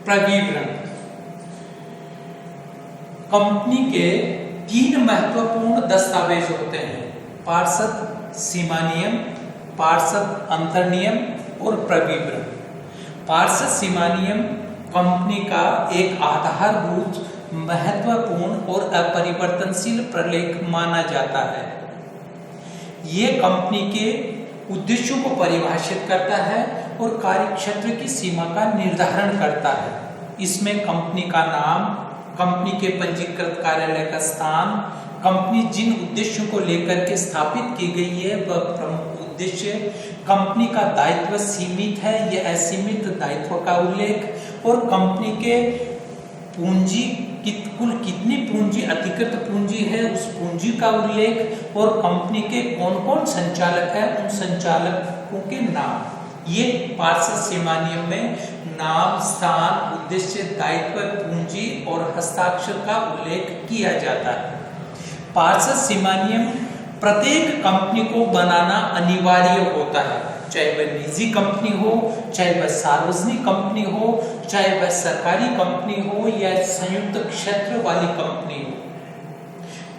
प्रविवरण। Company के 3 महत्वपूर्ण दस्तावेज होते हैं: पार्षद सीमा नियम, पार्षद अंतर नियम और प्रविवरण। पार्षद सीमा नियम कंपनी का एक आधारभूत, महत्वपूर्ण और अपरिवर्तनशील प्रलेख माना जाता है। ये कंपनी के उद्देश्यों को परिभाषित करता है और कार्यक्षेत्र की सीमा का निर्धारण करता है। इसमें कंपनी का नाम, कंपनी के पंजीकृत कार्यालय का स्थान, कंपनी जिन उद्देश्यों को लेकर के स्थापित की गई है वह प्रमुख उद्देश्य, कंपनी का दायित्व सीमित है या असीमित दायित्व का उल्लेख और कंपनी के पूंजी कुल कितनी पूंजी, अधिकृत पूंजी है उस पूंजी का उल्लेख और कंपनी के कौन कौन संचालक है उन संचालकों के नाम। ये पार्षद सीमा नियम में नाम, स्थान, उद्देश्य, दायित्व, पूंजी और हस्ताक्षर का उल्लेख किया जाता है। पार्षद सीमा नियम प्रत्येक कंपनी को बनाना अनिवार्य होता है, चाहे वह निजी कंपनी हो, चाहे वह सार्वजनिक कंपनी हो, चाहे वह सरकारी कंपनी हो या संयुक्त क्षेत्र वाली कंपनी हो।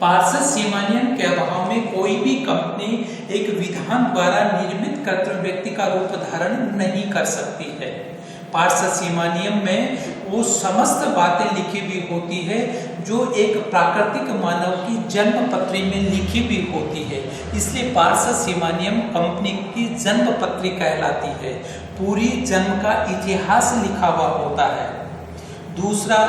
पार्षद सीमा नियम के अभाव में कोई भी कंपनी एक विधान द्वारा निर्मित कर्तव्य व्यक्ति का रूप धारण नहीं कर सकती है। पार्षद सीमा नियम में वो समस्त बातें लिखी हुई होती है जो एक प्राकृतिक मानव की जन्म पत्री में लिखी हुई होती है। इसलिए पार्षद सीमा नियम कंपनी की जन्म पत्री कहलाती है। पूरी जन्म का इतिहास लिखा हुआ होता है। दूसरा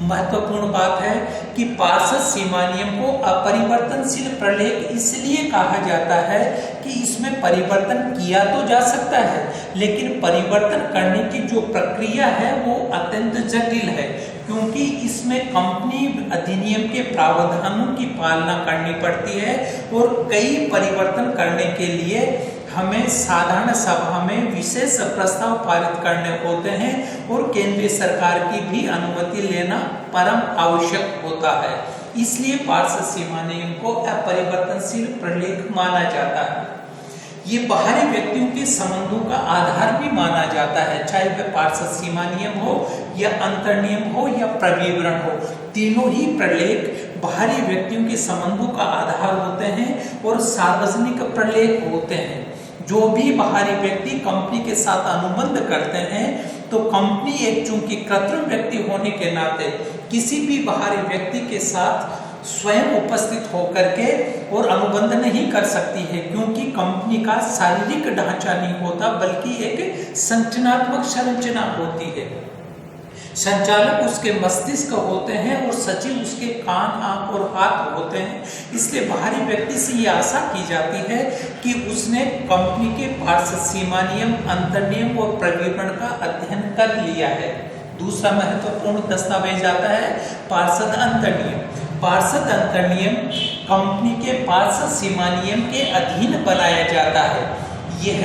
महत्वपूर्ण बात है कि पार्षद सीमा नियम को अपरिवर्तनशील प्रलेख इसलिए कहा जाता है कि इसमें परिवर्तन किया तो जा सकता है, लेकिन परिवर्तन करने की जो प्रक्रिया है वो अत्यंत जटिल है, क्योंकि इसमें कंपनी अधिनियम के प्रावधानों की पालना करनी पड़ती है और कई परिवर्तन करने के लिए हमें साधारण सभा में विशेष प्रस्ताव पारित करने होते हैं और केंद्रीय सरकार की भी अनुमति लेना परम आवश्यक होता है। इसलिए पार्षद सीमा नियम को अपरिवर्तनशील प्रलेख माना जाता है। ये बाहरी व्यक्तियों के संबंधों का आधार भी माना जाता है, चाहे वह पार्षद सीमा नियम हो या अंतर नियम हो या प्रविवरण हो। तीनों ही प्रलेख बाहरी व्यक्तियों के संबंधों का आधार होते हैं और सार्वजनिक प्रलेख होते हैं। जो भी बाहरी व्यक्ति कंपनी के साथ अनुबंध करते हैं तो कंपनी एक चूंकि कृत्रिम व्यक्ति होने के नाते किसी भी बाहरी व्यक्ति के साथ स्वयं उपस्थित होकर के और अनुबंध नहीं कर सकती है, क्योंकि कंपनी का शारीरिक ढांचा नहीं होता बल्कि एक संरचनात्मक संरचना होती है। संचालक उसके मस्तिष्क होते हैं और सचिव उसके कान, आंख और हाथ होते हैं। इसलिए बाहरी व्यक्ति से ये आशा की जाती है कि उसने कंपनी के पार्षद सीमा नियम, अंतर नियम और प्रविवरण का अध्ययन कर लिया है। दूसरा महत्वपूर्ण दस्तावेज आता है पार्षद अंतर नियम। पार्षद अंतर नियम कंपनी के पार्षद सीमा नियम के अधीन बनाया जाता है। यह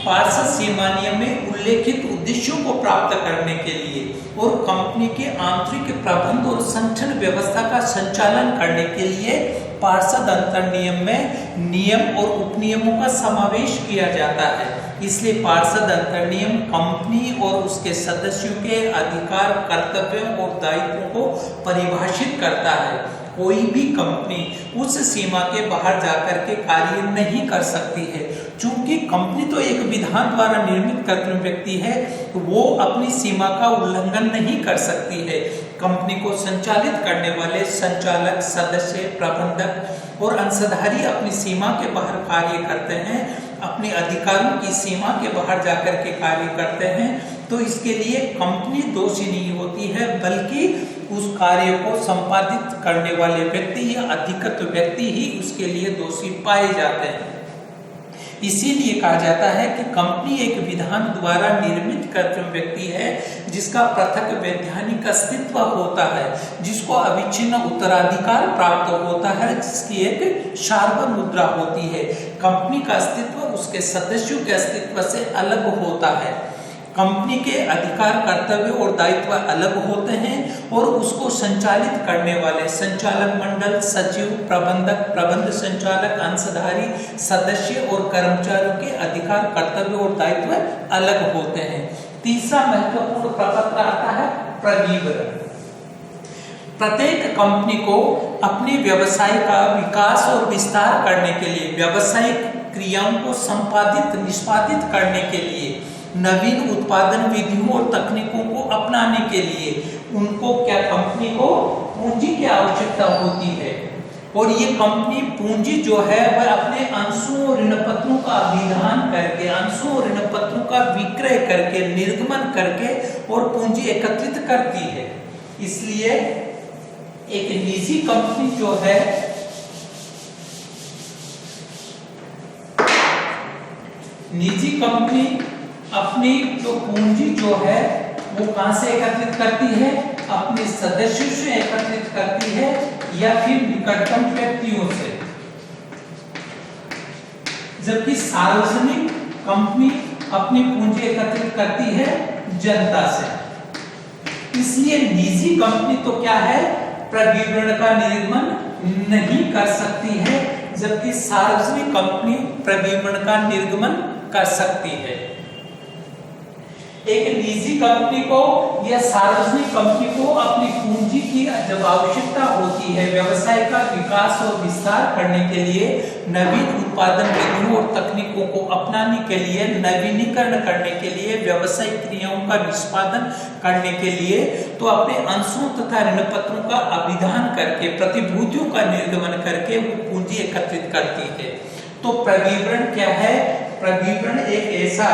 पार्षद सीमा नियम में उल्लेखित उद्देश्यों को प्राप्त करने के लिए और कंपनी के आंतरिक प्रबंध और संगठन व्यवस्था का संचालन करने के लिए पार्षद अंतर नियम में नियम और उपनियमों का समावेश किया जाता है। इसलिए पार्षद अंतर नियम कंपनी और उसके सदस्यों के अधिकार, कर्तव्यों और दायित्वों को परिभाषित करता है। कोई भी कंपनी उस सीमा के बाहर जाकर के कार्य नहीं कर सकती है। चूंकि कंपनी तो एक विधान द्वारा निर्मित कर्तव्य व्यक्ति है, तो वो अपनी सीमा का उल्लंघन नहीं कर सकती है। कंपनी को संचालित करने वाले संचालक, सदस्य, प्रबंधक और अंशधारी अपनी सीमा के बाहर कार्य करते हैं, अपने अधिकारों की सीमा के बाहर जाकर के कार्य करते हैं, तो इसके लिए कंपनी दोषी नहीं होती है, बल्कि उस कार्य को संपादित करने वाले व्यक्ति या अधिकृत व्यक्ति ही उसके लिए दोषी पाए जाते हैं। इसीलिए कहा जाता है कि कंपनी एक विधान द्वारा निर्मित कर्तव्य व्यक्ति है, जिसका पृथक वैधानिक अस्तित्व होता है, जिसको अविच्छिन्न उत्तराधिकार प्राप्त होता है, जिसकी एक सार्वभौम मुद्रा होती है। कंपनी का अस्तित्व उसके सदस्यों के अस्तित्व से अलग होता है। कंपनी के अधिकार, कर्तव्य और दायित्व अलग होते हैं और उसको संचालित करने वाले संचालक मंडल, सचिव, प्रबंधक, प्रबंध संचालक, अंशधारी, सदस्य और कर्मचारियों के अधिकार, कर्तव्य और दायित्व अलग होते हैं। तीसरा महत्वपूर्ण प्रपत्र आता है प्रविवरण। प्रत्येक कंपनी को अपने व्यवसाय का विकास और विस्तार करने के लिए, व्यावसायिक क्रियाओं को संपादित निष्पादित करने के लिए, नवीन उत्पादन विधियों और तकनीकों को अपनाने के लिए उनको कंपनी को पूंजी की आवश्यकता होती है। और ये कंपनी पूंजी जो है वह अपने अंशों और ऋणपत्रों का अभिधान करके, अंशों और ऋणपत्रों का विक्रय करके, निर्गमन करके और पूंजी एकत्रित करती है। इसलिए एक निजी कंपनी जो है, निजी कंपनी अपनी जो पूंजी जो है वो कहां से एकत्रित करती है? अपने सदस्यों से एकत्रित करती है या फिर निकटतम व्यक्तियों से। जबकि सार्वजनिक कंपनी अपनी पूंजी एकत्रित करती है जनता से। इसलिए निजी कंपनी तो क्या है, प्रविवरण का निर्गमन नहीं कर सकती है, जबकि सार्वजनिक कंपनी प्रविवरण का निर्गमन कर सकती है। एक निजी कंपनी को या सार्वजनिक कंपनी को अपनी पूंजी की जब आवश्यकता होती है व्यवसाय का विकास और विस्तार करने के लिए, नवीन उत्पादन विधियों और तकनीकों को अपनाने के लिए, नवीनीकरण करने के लिए, व्यवसायिक क्रियाओं का निष्पादन करने के लिए, तो अपने अंशों तथा ऋणपत्रों का अभिधान करके, प्रतिभूतियों का निर्गमन करके वो पूंजी एकत्रित करती है। तो प्रविवरण क्या है? प्रविवरण एक ऐसा,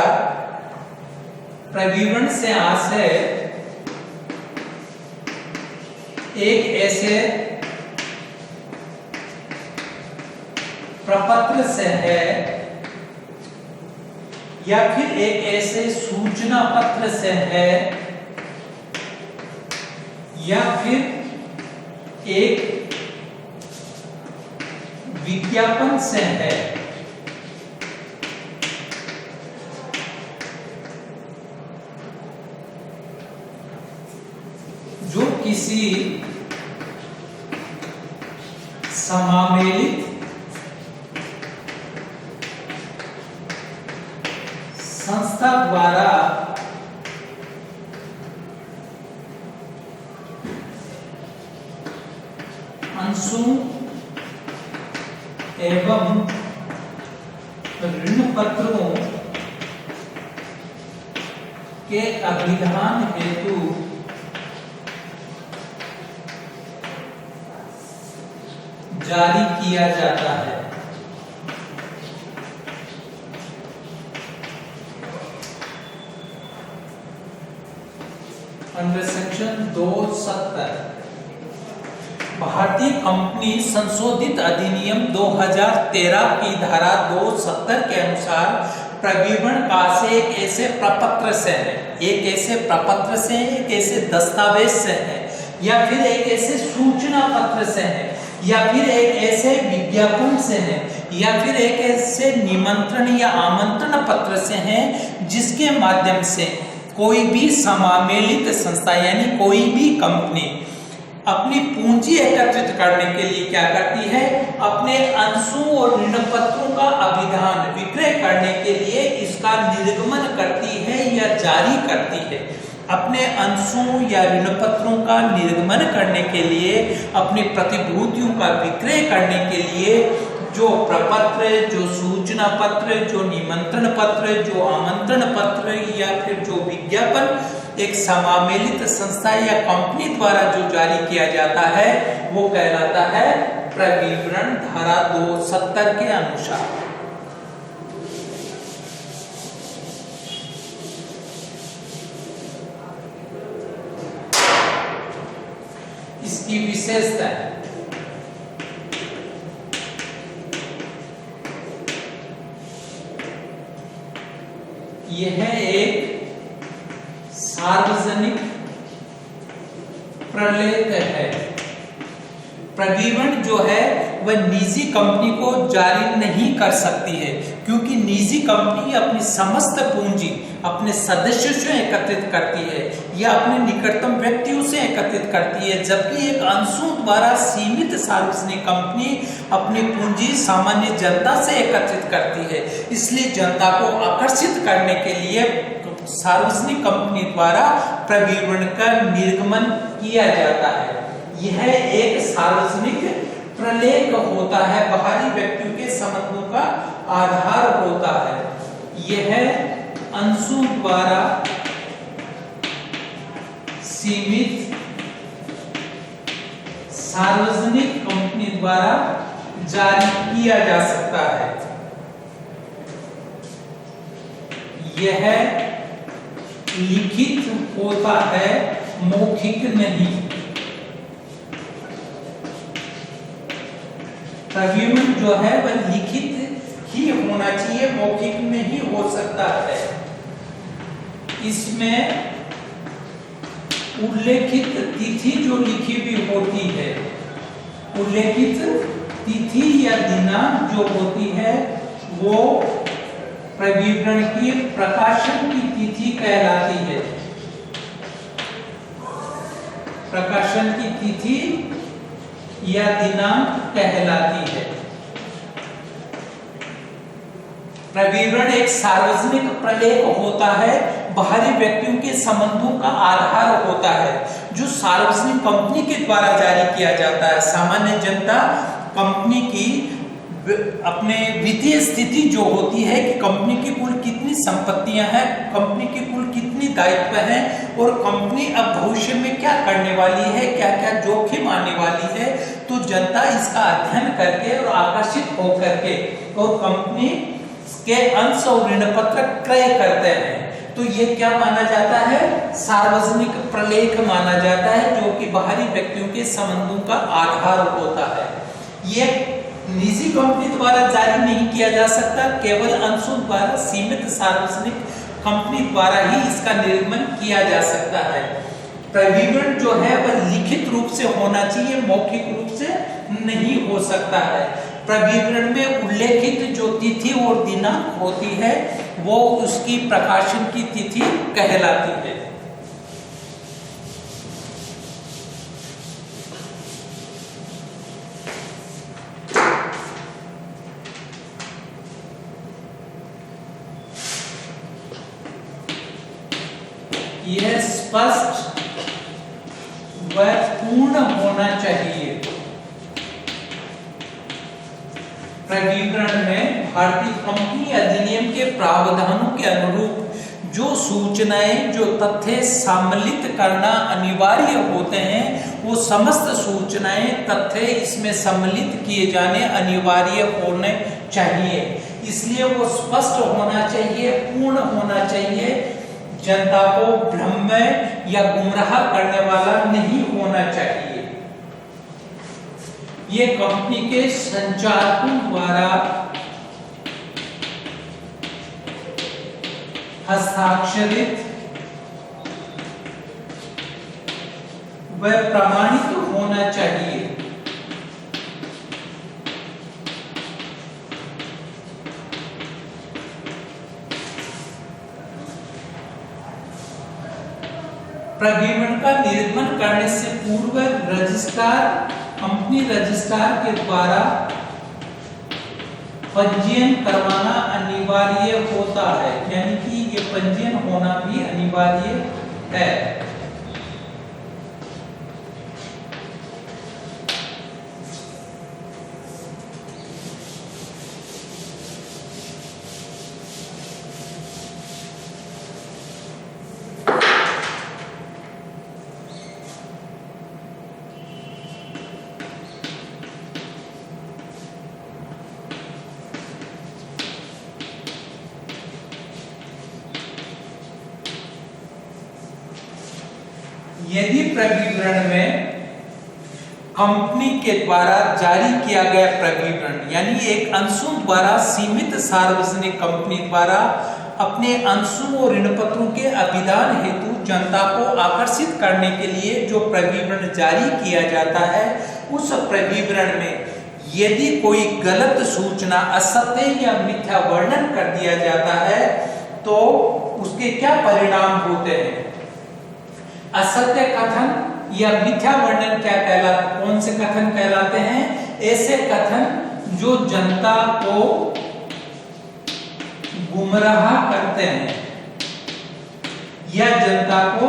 प्रविवरण से आशय एक ऐसे प्रपत्र से है या फिर एक ऐसे सूचना पत्र से है या फिर एक विज्ञापन से है, जो किसी समामेलित संस्था द्वारा अंशों एवं ऋणपत्रों के अभिधान हेतु जारी किया जाता है। अंडर सेक्शन 270 भारतीय कंपनी संशोधित अधिनियम 2013 की धारा 270 के अनुसार प्रविवरण का से एक ऐसे प्रपत्र से है, एक ऐसे प्रपत्र से, एक ऐसे दस्तावेज से है, या फिर एक ऐसे सूचना पत्र से है, या फिर एक ऐसे विज्ञापन से है, या फिर एक ऐसे निमंत्रण या आमंत्रण पत्र से है, जिसके माध्यम से कोई भी समामेलित संस्था यानी कोई भी कंपनी अपनी पूंजी एकत्रित करने के लिए क्या करती है? अपने अंशों और ऋणपत्रों का अभिधान विक्रय करने के लिए इसका निर्गमन करती है या जारी करती है। अपने अंशों या ऋणपत्रों का निर्गमन करने के लिए, अपनी प्रतिभूतियों का विक्रय करने के लिए जो प्रपत्र, जो सूचना पत्र, जो निमंत्रण पत्र, जो आमंत्रण पत्र या फिर जो विज्ञापन एक समामेलित संस्था या कंपनी द्वारा जो जारी किया जाता है वो कहलाता है प्रविवरण धारा 270 के अनुसार। इसकी विशेषता है यह एक सार्वजनिक प्रलेख है। प्रविवरण जो है वह निजी कंपनी को जारी नहीं कर सकती है, क्योंकि निजी कंपनी अपनी समस्त पूंजी अपने सदस्यों से एकत्रित करती है या अपने निकटतम व्यक्तियों से एकत्रित करती है, जबकि एक अंशों द्वारा सीमित सार्वजनिक कंपनी अपनी पूंजी सामान्य जनता से एकत्रित करती है। इसलिए जनता को आकर्षित करने के लिए सार्वजनिक कंपनी द्वारा प्रविवरण का निर्गमन किया जाता है। यह एक सार्वजनिक प्रलेख होता है, बाहरी व्यक्तियों के संबंधों का आधार होता है। यह अंशों द्वारा सीमित सार्वजनिक कंपनी द्वारा जारी किया जा सकता है। यह लिखित होता है, मौखिक नहीं। प्रविवरण जो है वह लिखित ही होना चाहिए, मौखिक नहीं हो सकता है। इसमें उल्लेखित तिथि जो लिखी हुई होती है, उल्लेखित तिथि या दिनांक जो होती है वो प्रविवरण की प्रकाशन की तिथि कहलाती है। प्रकाशन की तिथि या दिनांक कहलाती है। प्रविवरण एक सार्वजनिक प्रलेख होता है, बाहरी व्यक्तियों के संबंधों का आधार होता है, जो सार्वजनिक कंपनी के द्वारा जारी किया जाता है। सामान्य जनता कंपनी की अपने वित्तीय स्थिति जो होती है कि कंपनी की कुल कितनी संपत्तियां हैं, कंपनी की कुल कितनी दायित्व हैं और कंपनी अब भविष्य में क्या करने वाली है, क्या क्या जोखिम आने वाली है, तो जनता इसका अध्ययन करके और आकर्षित होकर के और कंपनी के अंश और ऋण पत्र क्रय करते हैं। तो ये क्या माना जाता है? सार्वजनिक प्रलेख माना जाता है, जो कि बाहरी व्यक्तियों के संबंधों का आधार होता है। ये निजी कंपनी द्वारा जारी नहीं किया जा सकता, केवल अंशों द्वारा सीमित सार्वजनिक कंपनी द्वारा ही इसका निर्गमन किया जा सकता है। प्रविवरण जो है वह लिखित रूप से होना चाहिए, मौखिक रूप से नहीं हो सकता है। प्रविवरण में उल्लेखित जो तिथि और दिनांक होती है वो उसकी प्रकाशन की तिथि कहलाती है। यह स्पष्ट व पूर्ण होना चाहिए। प्रविवरण में भारतीय कंपनी अधिनियम के प्रावधानों के अनुरूप जो सूचनाएं, जो तथ्य सम्मिलित करना अनिवार्य होते हैं, वो समस्त सूचनाएं, तथ्य इसमें सम्मिलित किए जाने अनिवार्य होने चाहिए। इसलिए वो स्पष्ट होना चाहिए, पूर्ण होना चाहिए, जनता को भ्रम में या गुमराह करने वाला नहीं होना चाहिए। ये कंपनी के संचालकों द्वारा हस्ताक्षरित व प्रमाणित होना चाहिए। प्रविवरण का निर्गमन करने से पूर्व रजिस्ट्रार, कंपनी रजिस्ट्रार के द्वारा पंजीयन करवाना अनिवार्य होता है, यानी कि ये पंजीयन होना भी अनिवार्य है। यदि प्रविवरण में कंपनी के द्वारा जारी किया गया प्रविवरण, यानी एक अंशों द्वारा सीमित सार्वजनिक कंपनी द्वारा अपने अंशों और ऋण पत्रों के अभिदान हेतु जनता को आकर्षित करने के लिए जो प्रविवरण जारी किया जाता है, उस प्रविवरण में यदि कोई गलत सूचना, असत्य या मिथ्या वर्णन कर दिया जाता है तो उसके क्या परिणाम होते हैं? असत्य कथन या मिथ्या वर्णन क्या कहलाते, कौन से कथन कहलाते हैं? ऐसे कथन जो जनता को गुमराह करते हैं, या जनता को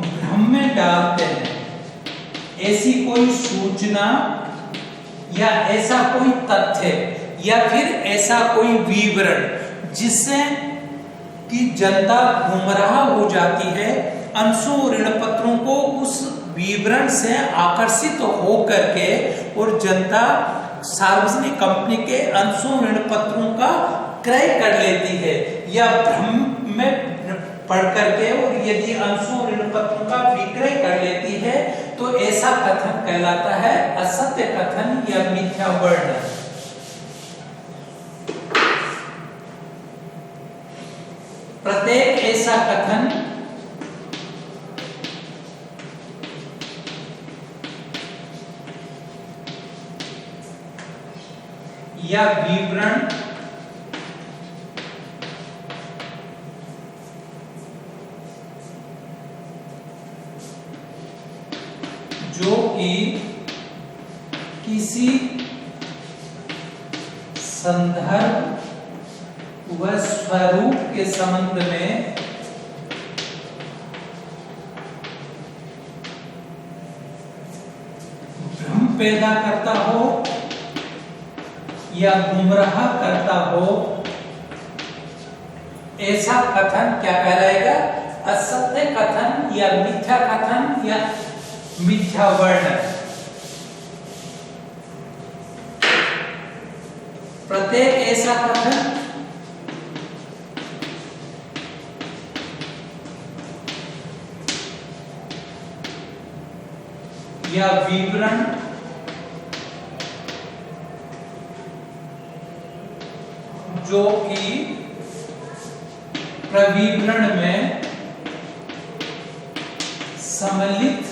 भ्रम में डालते हैं। ऐसी कोई सूचना या ऐसा कोई तथ्य या फिर ऐसा कोई विवरण जिससे कि जनता गुमराह हो जाती है, अंशों ऋण पत्रों को उस विवरण से आकर्षित हो करके और जनता सार्वजनिक कंपनी के अंशों ऋण पत्रों का क्रय कर लेती है या भ्रम में पढ़ करके, और यदि अंशों ऋण पत्रों का विक्रय कर लेती है तो ऐसा कथन कहलाता है असत्य कथन या मिथ्या वर्णन। प्रत्येक ऐसा कथन या विवरण जो कि किसी संदर्भ व स्वरूप के संबंध में भ्रम पैदा करता हो या गुमराह करता हो, ऐसा कथन क्या कहलाएगा? असत्य कथन या मिथ्या कथन या मिथ्या वर्णन। प्रत्येक ऐसा कथन या विवरण जो कि प्रविवरण में सम्मिलित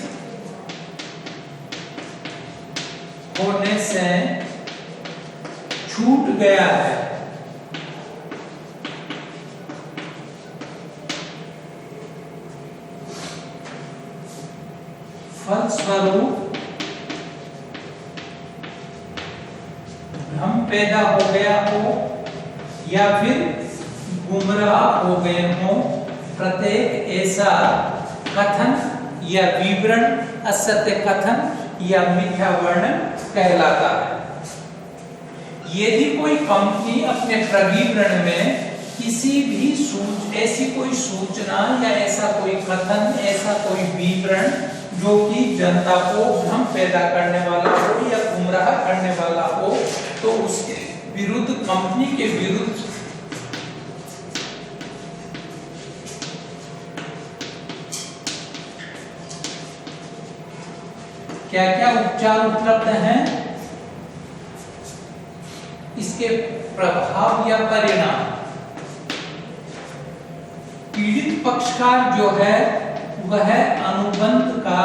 होने से छूट गया है, फलस्वरूप भ्रम पैदा हो गया हो या फिर गुमराह हो गए हो, प्रत्येक ऐसा कथन या विवरण असत्य कथन या मिथ्या वर्णन कहलाता है। यदि कोई कंपनी अपने प्रविवरण में किसी भी ऐसी कोई सूचना या ऐसा कोई कथन, ऐसा कोई विवरण जो कि जनता को भ्रम पैदा करने वाला हो या गुमराह करने वाला हो, तो उसके विरुद्ध, कंपनी के विरुद्ध क्या क्या उपचार उपलब्ध हैं, इसके प्रभाव या परिणाम। पीड़ित पक्षकार जो है वह अनुबंध का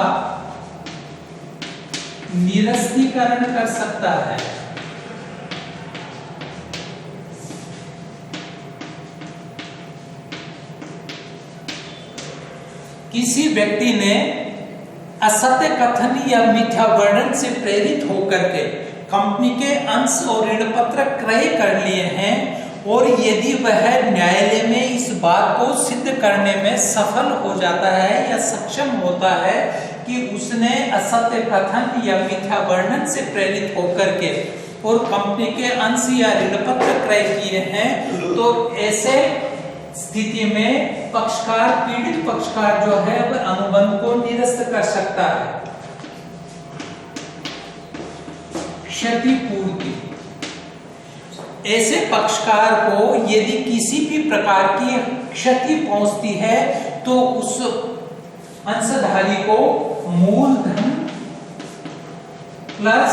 निरस्तीकरण कर सकता है। किसी व्यक्ति ने असत्य कथन या मिथ्या वर्णन से प्रेरित होकर के कंपनी के अंश और ऋण पत्र क्रय कर लिए हैं और यदि वह न्यायालय में इस बात को सिद्ध करने में सफल हो जाता है या सक्षम होता है कि उसने असत्य कथन या मिथ्या वर्णन से प्रेरित होकर के और कंपनी के अंश या ऋण पत्र क्रय किए हैं, तो ऐसे स्थिति में पक्षकार, पीड़ित पक्षकार जो है वह अनुबंध को निरस्त कर सकता है। क्षतिपूर्ति, ऐसे पक्षकार को यदि किसी भी प्रकार की क्षति पहुंचती है तो उस अंशधारी को मूलधन प्लस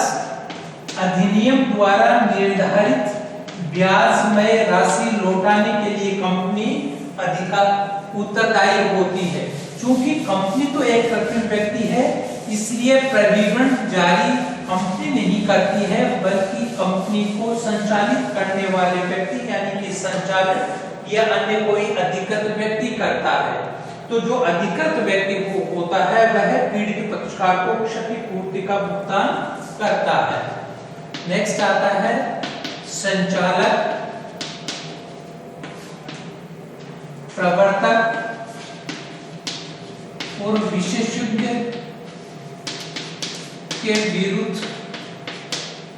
अधिनियम द्वारा निर्धारित ब्याजमय राशि लौटाने के लिए कंपनी उत्तरदायी होती है। चूंकि कंपनी तो एक कृत्रिम व्यक्ति है, इसलिए प्रविवरण जारी कंपनी नहीं करती है, बल्कि कंपनी को संचालित करने वाले व्यक्ति यानी कि संचालक या अन्य कोई अधिकृत व्यक्ति करता है। तो जो अधिकृत व्यक्ति होता है वह पीड़ित पक्षकार को क्षतिपूर्ति का भुगतान करता है। नेक्स्ट आता है संचालक, प्रवर्तक और विशेषज्ञ के विरुद्ध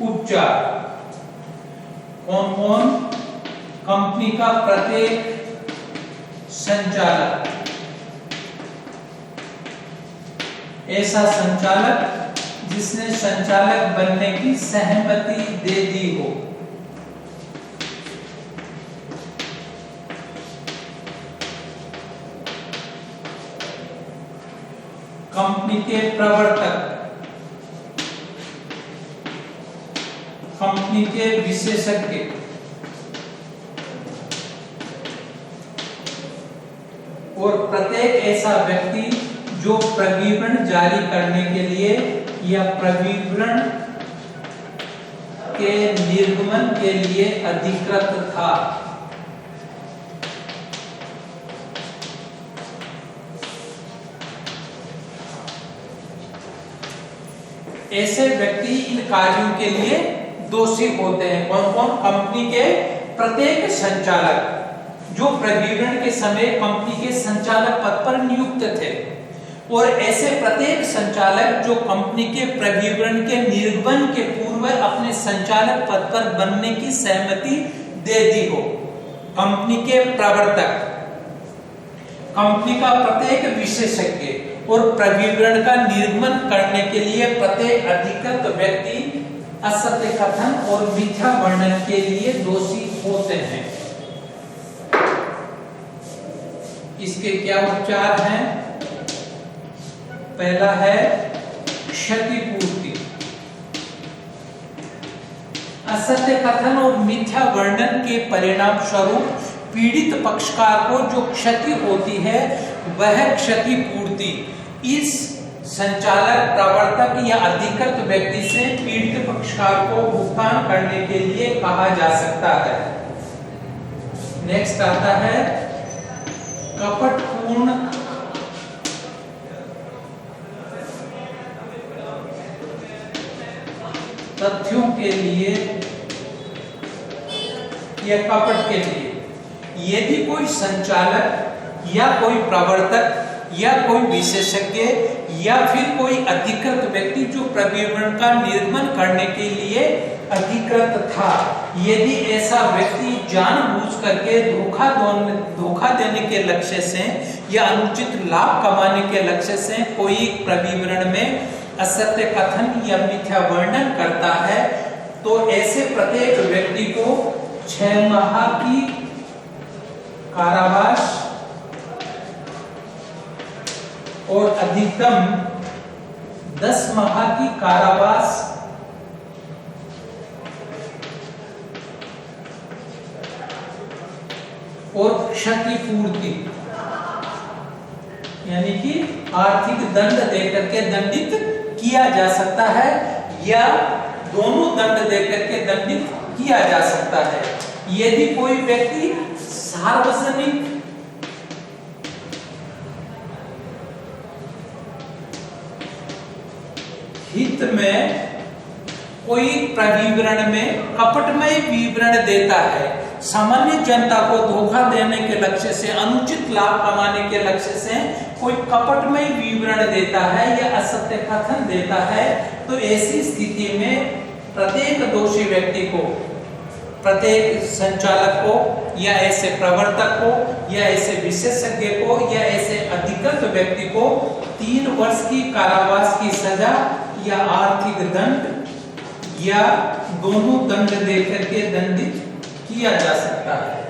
उपचार। कौन कौन? कंपनी का प्रत्येक संचालक, ऐसा संचालक जिसने संचालक बनने की सहमति दे दी हो। कंपनी के प्रवर्तक, कंपनी के विशेषज्ञ, और प्रत्येक ऐसा व्यक्ति जो प्रविवरण जारी करने के लिए या प्रविवरण के निर्गमन के लिए अधिकृत था। ऐसे व्यक्ति इन कार्यों के लिए दोषी होते हैं। कौन कौन? कंपनी के प्रत्येक संचालक जो प्रविवरण के समय कंपनी के संचालक पद पर नियुक्त थे, और ऐसे प्रत्येक संचालक जो कंपनी के प्रविवरण के निर्गमन के पूर्व अपने संचालक पद पर बनने की सहमति दे दी हो। कंपनी के प्रवर्तक, कंपनी का प्रत्येक विशेषज्ञ और प्रविवरण का निर्गमन करने के लिए प्रत्येक अधिकृत व्यक्ति असत्य कथन और मिथ्या वर्णन के लिए दोषी होते हैं। इसके क्या उपचार हैं? पहला है क्षतिपूर्ति। असत्य कथन और मिथ्या वर्णन के परिणाम स्वरूप पीड़ित पक्षकार को जो क्षति होती है वह क्षतिपूर्ति इस संचालक, प्रवर्तक या अधिकृत व्यक्ति से पीड़ित पक्षकार को भुगतान करने के लिए कहा जा सकता है। नेक्स्ट आता है कपटपूर्ण तथ्यों के लिए या कपट के लिए। यदि कोई संचालक या कोई प्रवर्तक या कोई विशेषज्ञ या फिर कोई अधिकृत व्यक्ति जो प्रविवरण का निर्गमन करने के लिए अधिकृत था, यदि ऐसा व्यक्ति जानबूझ करके धोखा देने के लक्ष्य से या अनुचित लाभ कमाने के लक्ष्य से कोई प्रविवरण में असत्य कथन या मिथ्या वर्णन करता है, तो ऐसे प्रत्येक व्यक्ति को 6 माह की कारावास और अधिकतम 10 माह की कारावास और क्षतिपूर्ति यानी कि आर्थिक दंड देकर के दंडित किया जा सकता है, या दोनों दंड देकर के दंडित किया जा सकता है। यदि कोई व्यक्ति सार्वजनिक हित में कोई प्रविवरण में कपटमय विवरण देता है, सामान्य जनता को धोखा देने के लक्ष्य से, अनुचित लाभ कमाने के लक्ष्य से कोई कपटमय विवरण देता है या असत्य कथन देता है, तो ऐसी स्थिति में प्रत्येक दोषी व्यक्ति को, प्रत्येक संचालक को या ऐसे प्रवर्तक को या ऐसे विशेषज्ञ को या ऐसे अधिकृत व्यक्ति को 3 वर्ष की कारावास की सजा या आर्थिक दंड या दोनों दंड देकर के दंडित किया जा सकता है।